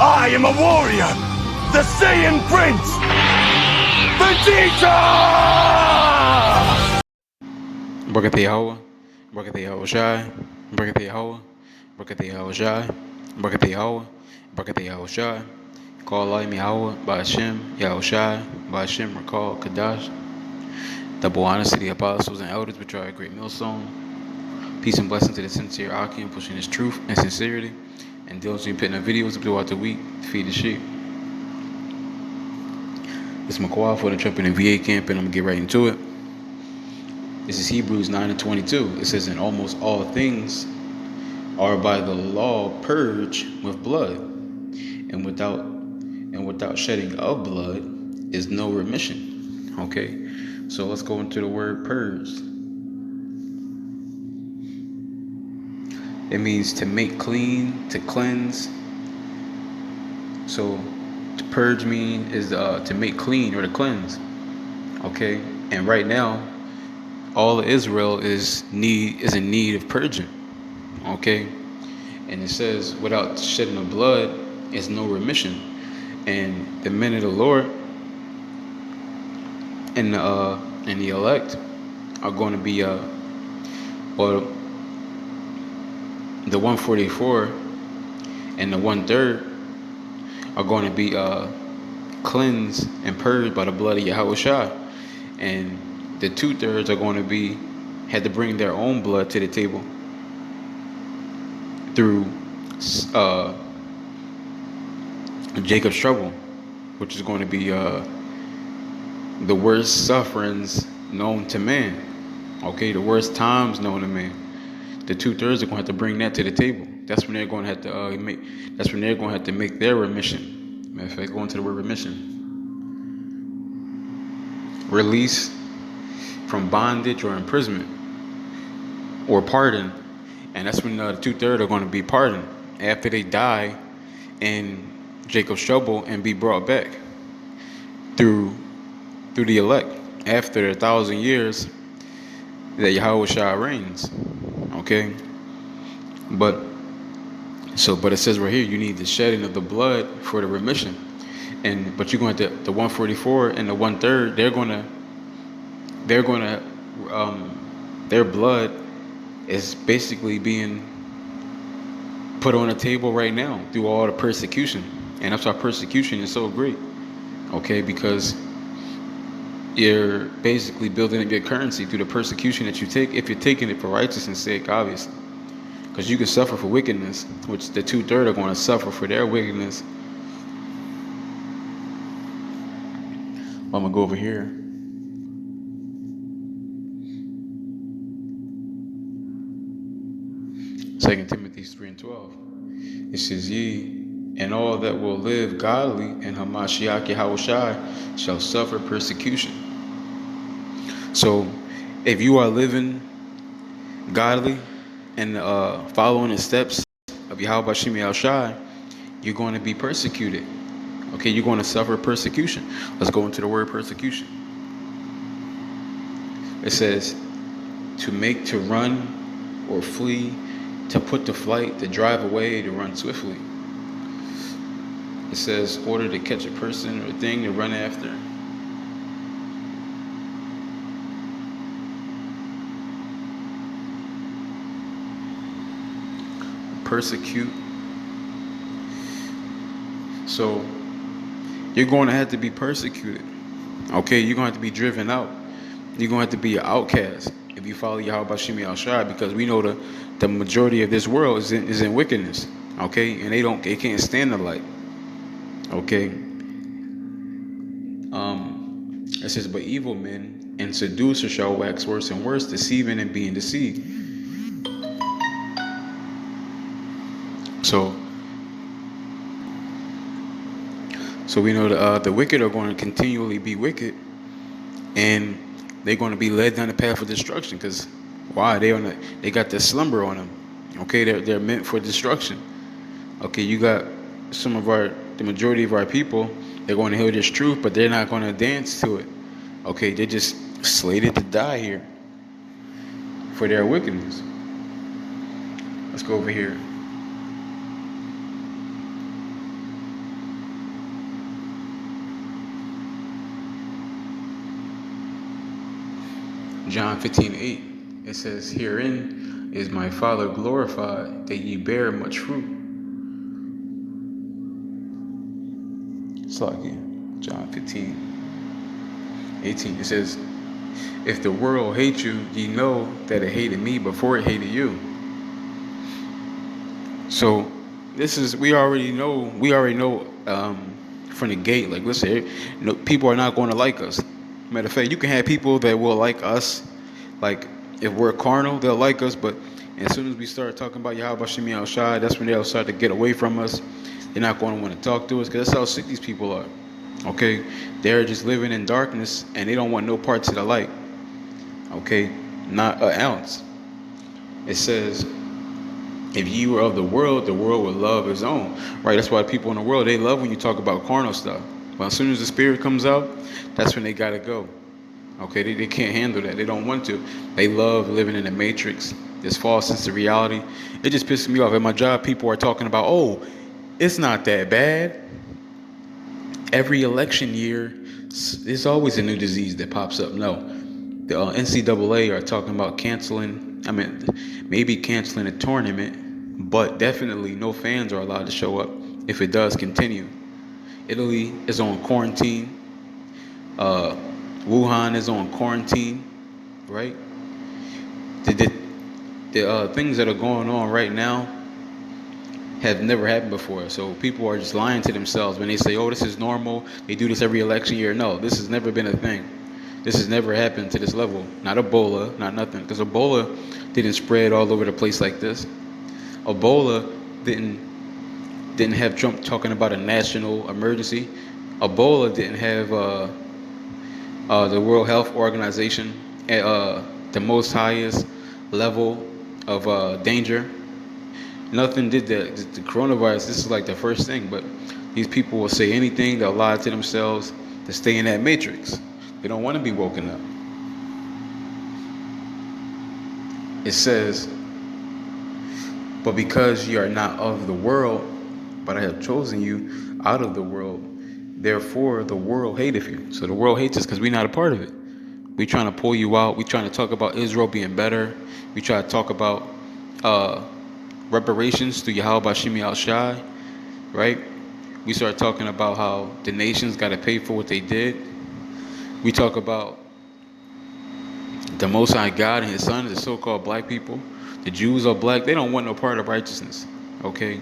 I am a warrior, the Saiyan Prince, Vegeta! Barakatha Yahweh, Barakatha Yahweh Shai, Barakatha Yahweh, Barakatha Yahweh Shai, Barakatha Yahweh, Barakatha Yahweh Shai. Call Laim Yahweh, Ba'ashem, Yahweh Shai, Ba'ashem, Rakal, Kadash. Double honors to the apostles and elders, which are a great millstone. Peace and blessing to the sincere Akim, pushing his truth and sincerity, and diligently putting up videos throughout the week to feed the sheep. It's McQuad for the Trumpet and VA camp, and I'm going to get right into it. This is Hebrews 9:22. It says, "And almost all things are by the law purged with blood, and without shedding of blood is no remission." Okay, so let's go into the word purged. It means to make clean, to cleanse. So to purge is to make clean or to cleanse. Okay, and right now all of Israel is in need of purging. Okay, and it says without shedding of blood is no remission. And the men of the Lord and the elect are going to be well, the 144 and the 1/3 are going to be cleansed and purged by the blood of Yahweh Shai, and the 2/3 are going to had to bring their own blood to the table through Jacob's trouble, which is going to be the worst sufferings known to man. Okay, the worst times known to man. The 2/3 are going to have to bring that to the table. That's when they're going to have to That's when they're going to have to make their remission. Matter of fact, go into the word remission. Release from bondage or imprisonment, or pardon, and that's when the 2/3 are going to be pardoned after they die in Jacob's trouble and be brought back through the elect after 1,000 years that Yahweh Shai reigns. Okay, but it says right here you need the shedding of the blood for the remission, but you're going to the 144 and the 1/3 their blood is basically being put on the table right now through all the persecution, and that's why persecution is so great. Okay, because you're basically building up your currency through the persecution that you take, if you're taking it for righteousness' sake, obviously. Because you can suffer for wickedness, which the 2/3 are going to suffer for their wickedness. I'm going to go over here. Second Timothy 3:12. It says, "Ye and all that will live godly in Hamashiach Yahushai shall suffer persecution." So if you are living godly and following the steps of Yahweh Bashim Yahushai, you're going to be persecuted. Okay, you're going to suffer persecution. Let's go into the word persecution. It says to make, to run or flee, to put to flight, to drive away, to run swiftly. It says order to catch a person or a thing to run after. Persecute. So you're going to have to be persecuted. Okay, you're going to have to be driven out. You're going to have to be an outcast if you follow Yahweh Bashim Yahushai, because we know the majority of this world is in wickedness. Okay, and they can't stand the light. Okay. It says, "But evil men and seducers shall wax worse and worse, deceiving and being deceived." So we know the wicked are going to continually be wicked, and they're going to be led down the path of destruction. Because why? They got this slumber on them. Okay, they're meant for destruction. Okay, you got the majority of our people. They're going to hear this truth, but they're not going to dance to it. Okay, they're just slated to die here for their wickedness. Let's go over here. John 15:8. It says, "Herein is my Father glorified, that ye bear much fruit." It's like John 15:18. It says, "If the world hate you, ye know that it hated me before it hated you." So we already know from the gate, like, listen, people are not going to like us. Matter of fact, you can have people that will like us, like if we're carnal, they'll like us, but as soon as we start talking about Yahweh Shem Yahweh Shai, that's when they'll start to get away from us. They're not going to want to talk to us, because that's how sick these people are. Okay, they're just living in darkness, and they don't want no parts of the light. Okay, not an ounce. It says, if you were of the world would love his own. Right? That's why people in the world, they love when you talk about carnal stuff. But as soon as the spirit comes out, that's when they gotta go. Okay, they can't handle that. They don't want to. They love living in the matrix, this false sense of reality. It just pisses me off. At my job, people are talking about, oh, it's not that bad. Every election year, there's always a new disease that pops up. No, the NCAA are talking about maybe canceling a tournament, but definitely no fans are allowed to show up if it does continue. Italy is on quarantine. Wuhan is on quarantine, right? The things that are going on right now have never happened before. So people are just lying to themselves when they say, oh, this is normal. They do this every election year. No, this has never been a thing. This has never happened to this level. Not Ebola, not nothing. Because Ebola didn't spread all over the place like this. Ebola didn't have Trump talking about a national emergency. Ebola didn't have the World Health Organization at the most highest level of danger. Nothing did that. The coronavirus, this is like the first thing, but these people will say anything, they'll lie to themselves to stay in that matrix. They don't want to be woken up. It says, but because you are not of the world, but I have chosen you out of the world, therefore the world hateth you. So the world hates us because we're not a part of it. We're trying to pull you out. We're trying to talk about Israel being better. We try to talk about reparations through Yahweh Shem Yahweh Shai, right? We start talking about how the nations got to pay for what they did. We talk about the Most High God and His Son, the so-called black people. The Jews are black. They don't want no part of righteousness. Okay,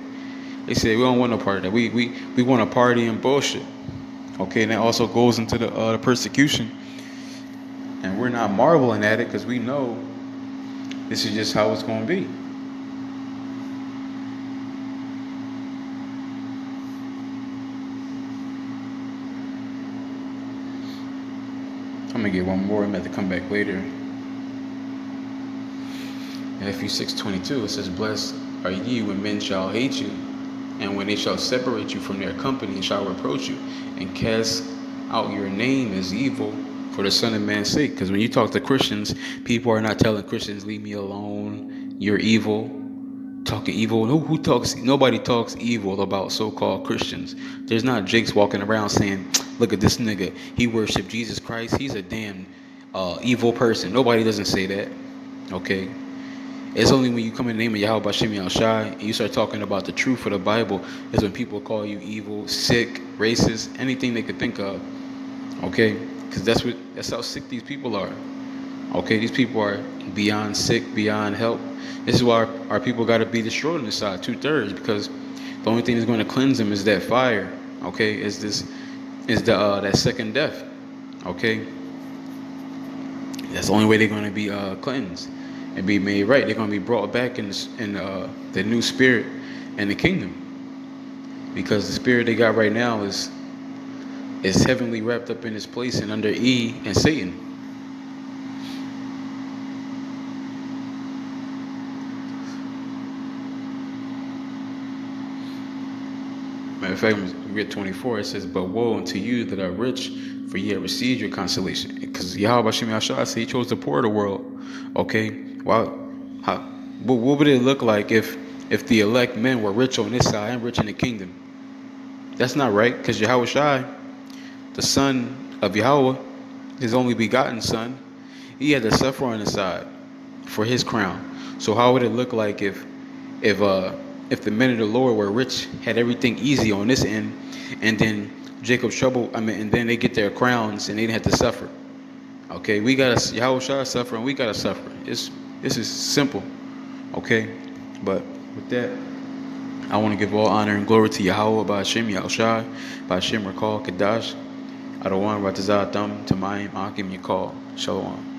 they say we don't want no part of that. We want a party and bullshit. Okay, and that also goes into the persecution. And we're not marveling at it because we know this is just how it's going to be. I'm going to get one more. I'm going to have to come back later. Matthew 6:22, it says, blessed are ye when men shall hate you, and when they shall separate you from their company and shall reproach you, and cast out your name as evil for the Son of Man's sake. Because when you talk to Christians, people are not telling Christians, leave me alone, you're evil, talking evil. Nobody talks evil about so-called Christians. There's not jakes walking around saying, look at this nigga, he worshiped Jesus Christ, he's a damn evil person. Nobody doesn't say that, okay? It's only when you come in the name of Yahweh Shem Yahweh Shai and you start talking about the truth of the Bible is when people call you evil, sick, racist, anything they could think of, okay? Because that's how sick these people are. Okay, these people are beyond sick, beyond help. This is why our people got to be destroyed on this side, 2/3, because the only thing that's going to cleanse them is that fire. Okay, is that second death. Okay, that's the only way they're going to be cleansed and be made right. They're going to be brought back in the new spirit and the kingdom, because the spirit they got right now is heavenly wrapped up in this place and under E and Satan. Matter of fact, we read 24, it says, but woe unto you that are rich, for ye have received your consolation. Because Yahweh Shem Yahweh said he chose the poor of the world. Okay, what would it look like if the elect men were rich on this side and rich in the kingdom? That's not right, because Yahweh Shai, the son of Yahweh, his only begotten son, He had to suffer on the side for his crown. So how would it look like if the men of the Lord were rich, had everything easy on this end, and then Jacob's trouble, and then they get their crowns and they didn't have to suffer. Okay, we gotta Yahweh Shah suffer and we gotta suffer. This is simple. Okay, but with that, I want to give all honor and glory to Yahweh, by Hashem, Yahushai, by Hashem, Rakal, Kadash, Adawan, Ratazah, Thumb, Tamayim, Akim, Yakal, Shalom.